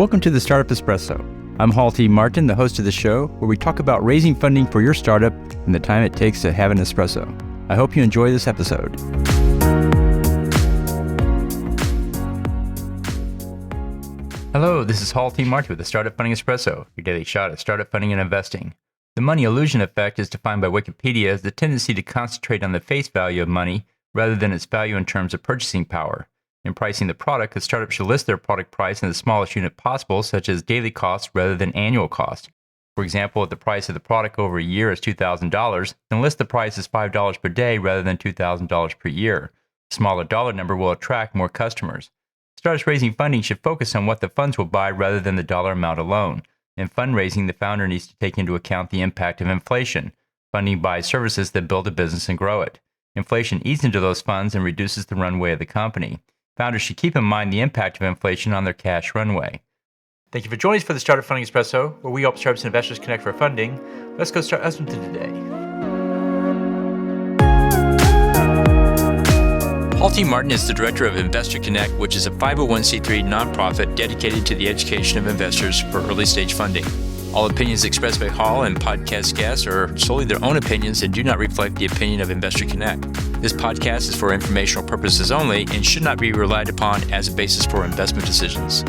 Welcome to the Startup Espresso. I'm Hall T. Martin, the host of the show, where we talk about raising funding for your startup and the time it takes to have an espresso. I hope you enjoy this episode. Hello, this is Hall T. Martin with the Startup Funding Espresso, your daily shot at startup funding and investing. The money illusion effect is defined by Wikipedia as the tendency to concentrate on the face value of money rather than its value in terms of purchasing power. In pricing the product, a startup should list their product price in the smallest unit possible, such as daily cost rather than annual cost. For example, if the price of the product over a year is $2,000, then list the price as $5 per day rather than $2,000 per year. A smaller dollar number will attract more customers. Startups raising funding should focus on what the funds will buy rather than the dollar amount alone. In fundraising, the founder needs to take into account the impact of inflation. Funding buys services that build a business and grow it. Inflation eats into those funds and reduces the runway of the company. Founders should keep in mind the impact of inflation on their cash runway. Thank you for joining us for the Startup Funding Espresso, where we help startups and investors connect for funding. Let's go start listening to today. Hall T. Martin is the director of Investor Connect, which is a 501c3 nonprofit dedicated to the education of investors for early stage funding. All opinions expressed by Hall and podcast guests are solely their own opinions and do not reflect the opinion of Investor Connect. This podcast is for informational purposes only and should not be relied upon as a basis for investment decisions.